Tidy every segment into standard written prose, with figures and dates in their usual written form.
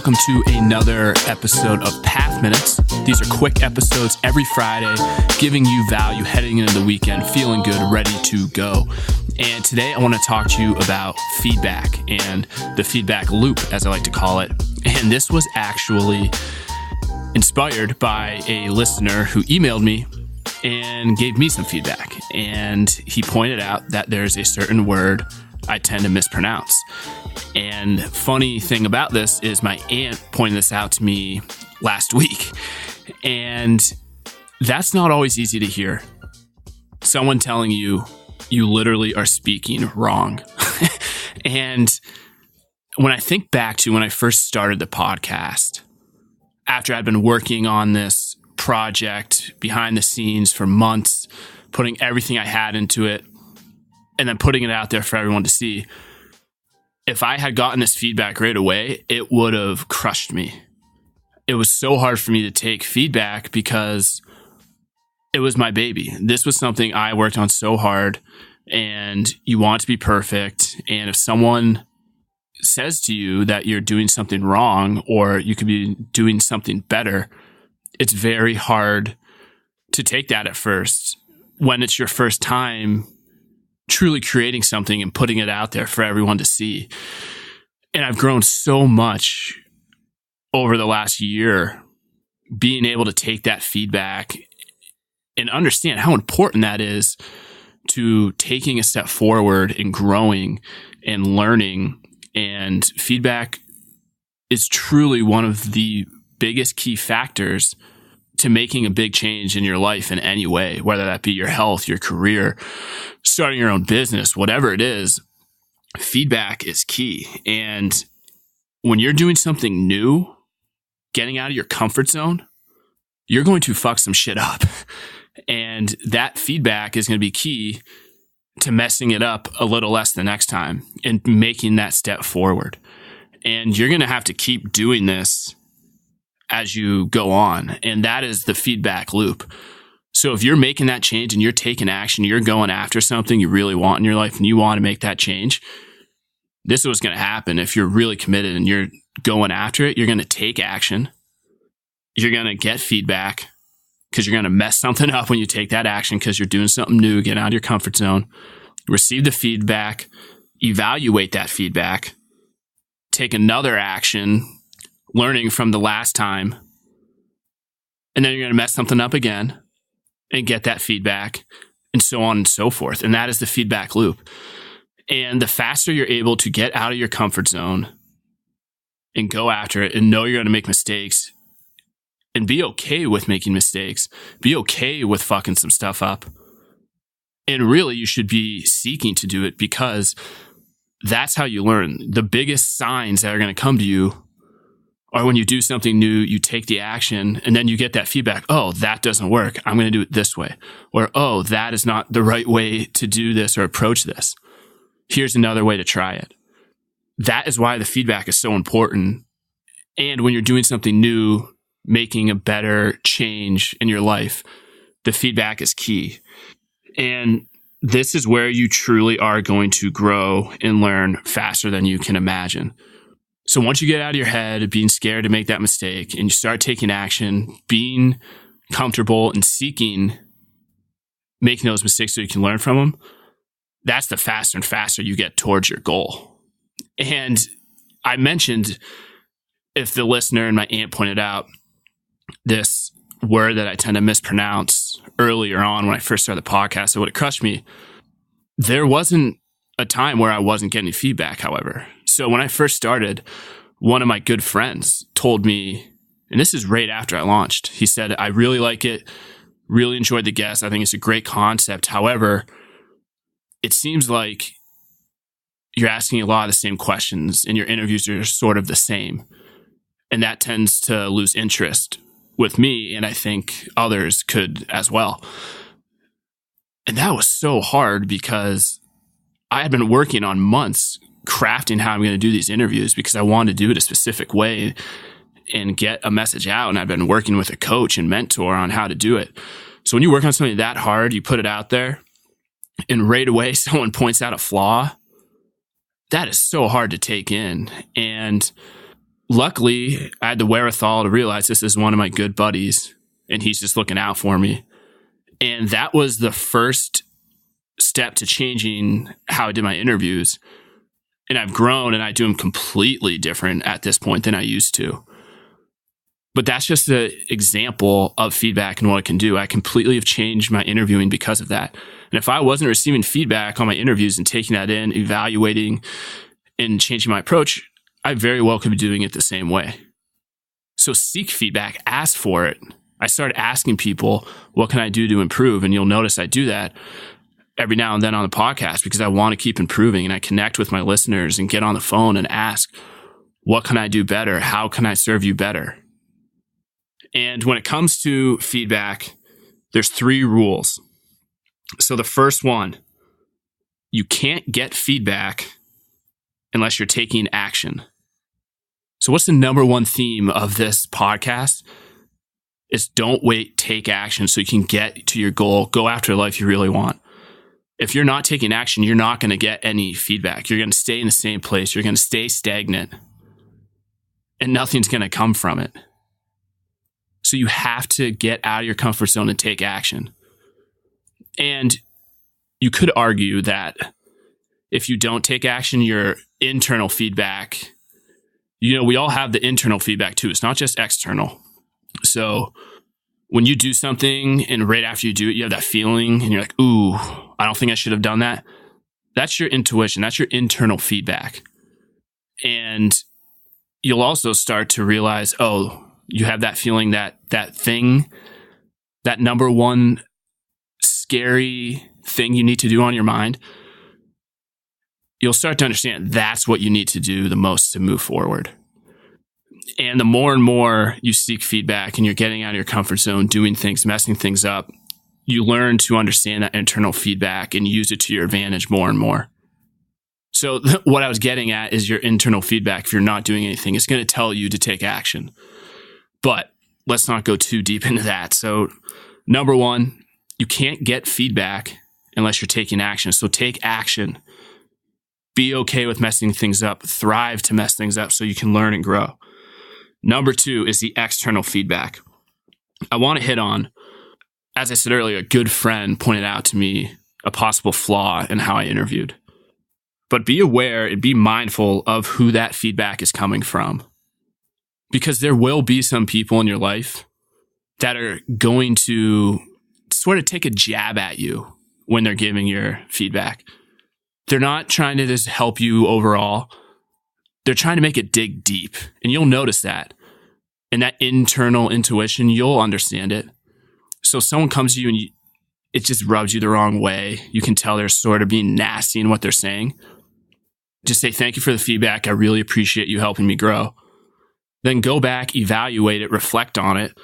welcome to another episode of Path Minutes. These are quick episodes every Friday, giving you value heading into the weekend, feeling good, ready to go. And today I want to talk to you about feedback and the feedback loop, as I like to call it. And this was actually inspired by a listener who emailed me and gave me some feedback. And he pointed out that there's a certain word I tend to mispronounce. And funny thing about this is my aunt pointed this out to me last week. And that's not always easy to hear. Someone telling you literally are speaking wrong. And when I think back to when I first started the podcast, after I'd been working on this project behind the scenes for months, putting everything I had into it, and then putting it out there for everyone to see, if I had gotten this feedback right away, it would have crushed me. It was so hard for me to take feedback because it was my baby. This was something I worked on so hard, and you want to be perfect. And if someone says to you that you're doing something wrong or you could be doing something better, it's very hard to take that at first when it's your first time truly creating something and putting it out there for everyone to see. And I've grown so much over the last year being able to take that feedback and understand how important that is to taking a step forward and growing and learning. And feedback is truly one of the biggest key factors to making a big change in your life in any way, whether that be your health, your career, starting your own business, whatever it is. Feedback is key. And when you're doing something new, getting out of your comfort zone, you're going to fuck some shit up. And that feedback is going to be key to messing it up a little less the next time and making that step forward. And you're going to have to keep doing this as you go on. And that is the feedback loop. So if you're making that change and you're taking action, you're going after something you really want in your life and you want to make that change, this is what's going to happen. If you're really committed and you're going after it, you're going to take action. You're going to get feedback because you're going to mess something up when you take that action because you're doing something new, get out of your comfort zone, receive the feedback, evaluate that feedback, take another action, learning from the last time, and then you're going to mess something up again and get that feedback, and so on and so forth. And that is the feedback loop. And the faster you're able to get out of your comfort zone and go after it and know you're going to make mistakes and be okay with making mistakes, be okay with fucking some stuff up. And really, you should be seeking to do it because that's how you learn. The biggest signs that are going to come to you are when you do something new, you take the action, and then you get that feedback. Oh, that doesn't work. I'm going to do it this way. Or, oh, that is not the right way to do this or approach this. Here's another way to try it. That is why the feedback is so important. And when you're doing something new, making a better change in your life, the feedback is key. And this is where you truly are going to grow and learn faster than you can imagine. So once you get out of your head of being scared to make that mistake and you start taking action, being comfortable and seeking making those mistakes so you can learn from them, that's the faster and faster you get towards your goal. And I mentioned, if the listener and my aunt pointed out, this word that I tend to mispronounce earlier on when I first started the podcast, it would have crushed me. There wasn't a time where I wasn't getting feedback, however. So when I first started, one of my good friends told me, and this is right after I launched, he said, I really like it, really enjoyed the guest. I think it's a great concept. However, it seems like you're asking a lot of the same questions and your interviews are sort of the same. And that tends to lose interest with me, and I think others could as well. And that was so hard because I had been working on months crafting how I'm going to do these interviews because I wanted to do it a specific way and get a message out. And I've been working with a coach and mentor on how to do it. So when you work on something that hard, you put it out there and right away someone points out a flaw, that is so hard to take in. And luckily, I had the wherewithal to realize this is one of my good buddies and he's just looking out for me. And that was the first step to changing how I did my interviews. And I've grown and I do them completely different at this point than I used to. But that's just an example of feedback and what it can do. I completely have changed my interviewing because of that. And if I wasn't receiving feedback on my interviews and taking that in, evaluating and changing my approach, I very well could be doing it the same way. So seek feedback, ask for it. I started asking people, what can I do to improve? And you'll notice I do that every now and then on the podcast because I want to keep improving, and I connect with my listeners and get on the phone and ask, what can I do better? How can I serve you better? And when it comes to feedback, there's 3 rules. So the first one, you can't get feedback unless you're taking action. So what's the number one theme of this podcast? Is don't wait, take action so you can get to your goal, go after the life you really want. If you're not taking action, you're not going to get any feedback. You're going to stay in the same place. You're going to stay stagnant and nothing's going to come from it. So you have to get out of your comfort zone and take action. And you could argue that if you don't take action, your internal feedback, we all have the internal feedback too. It's not just external. So when you do something and right after you do it, you have that feeling and you're like, ooh, I don't think I should have done that. That's your intuition. That's your internal feedback. And you'll also start to realize, oh, you have that feeling that thing, that number one scary thing you need to do on your mind, you'll start to understand that's what you need to do the most to move forward. And the more and more you seek feedback and you're getting out of your comfort zone, doing things, messing things up, you learn to understand that internal feedback and use it to your advantage more and more. So what I was getting at is your internal feedback. If you're not doing anything, it's going to tell you to take action. But let's not go too deep into that. So number one, you can't get feedback unless you're taking action. So take action. Be okay with messing things up. Thrive to mess things up so you can learn and grow. Number 2 is the external feedback. I want to hit on, as I said earlier, a good friend pointed out to me a possible flaw in how I interviewed. But be aware and be mindful of who that feedback is coming from. Because there will be some people in your life that are going to sort of take a jab at you when they're giving your feedback. They're not trying to just help you overall. They're trying to make it dig deep. And you'll notice that. And that internal intuition, you'll understand it. So someone comes to you and it just rubs you the wrong way. You can tell they're sort of being nasty in what they're saying. Just say, thank you for the feedback. I really appreciate you helping me grow. Then go back, evaluate it, reflect on it,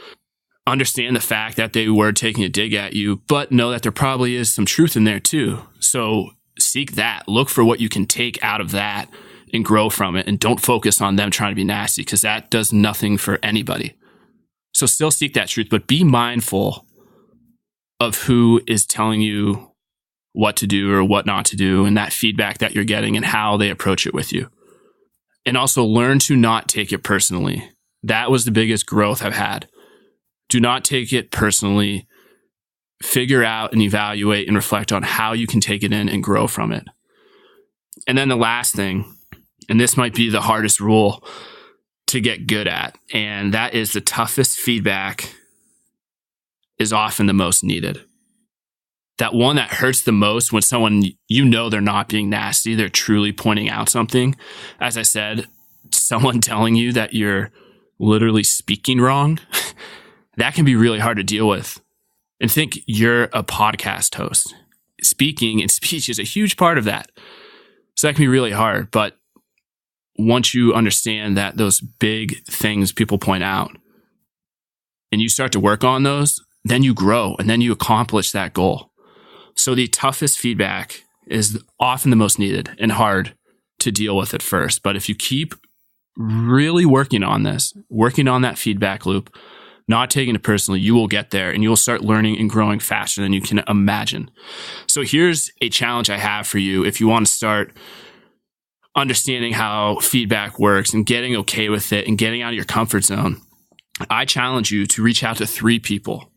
understand the fact that they were taking a dig at you, but know that there probably is some truth in there too. So seek that. Look for what you can take out of that and grow from it. And don't focus on them trying to be nasty because that does nothing for anybody. So still seek that truth, but be mindful of who is telling you what to do or what not to do and that feedback that you're getting and how they approach it with you. And also learn to not take it personally. That was the biggest growth I've had. Do not take it personally. Figure out and evaluate and reflect on how you can take it in and grow from it. And then the last thing, and this might be the hardest rule to get good at, and that is the toughest feedback is often the most needed. That one that hurts the most when someone, they're not being nasty, they're truly pointing out something. As I said, someone telling you that you're literally speaking wrong, that can be really hard to deal with. And think you're a podcast host. Speaking and speech is a huge part of that. So that can be really hard. But once you understand that those big things people point out and you start to work on those, then you grow and then you accomplish that goal. So the toughest feedback is often the most needed and hard to deal with at first. But if you keep really working on this, working on that feedback loop, not taking it personally, you will get there and you'll start learning and growing faster than you can imagine. So here's a challenge I have for you if you want to start understanding how feedback works and getting okay with it and getting out of your comfort zone, I challenge you to reach out to 3 people.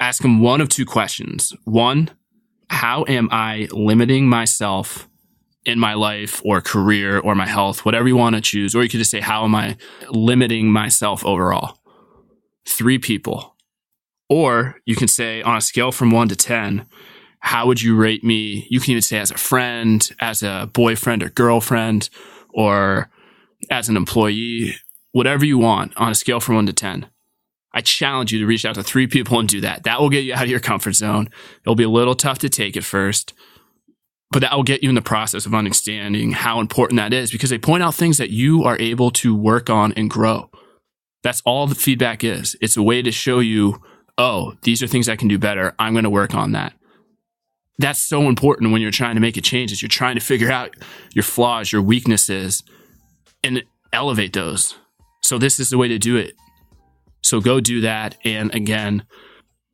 Ask them one of 2 questions. 1, how am I limiting myself in my life or career or my health, whatever you want to choose? Or you could just say, how am I limiting myself overall? 3 people. Or you can say, on a scale from 1 to 10, how would you rate me? You can even say as a friend, as a boyfriend or girlfriend, or as an employee, whatever you want on a scale from 1 to 10. I challenge you to reach out to 3 people and do that. That will get you out of your comfort zone. It'll be a little tough to take at first, but that will get you in the process of understanding how important that is, because they point out things that you are able to work on and grow. That's all the feedback is. It's a way to show you, oh, these are things I can do better. I'm going to work on that. That's so important when you're trying to make a change, is you're trying to figure out your flaws, your weaknesses, and elevate those. So this is the way to do it. So go do that. And again,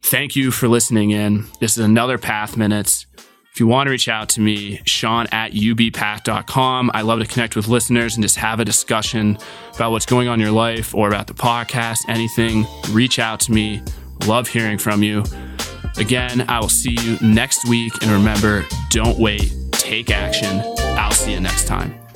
thank you for listening in. This is another Path Minutes. If you want to reach out to me, Sean@ubpath.com. I love to connect with listeners and just have a discussion about what's going on in your life or about the podcast, anything. Reach out to me. Love hearing from you. Again, I will see you next week. And remember, don't wait. Take action. I'll see you next time.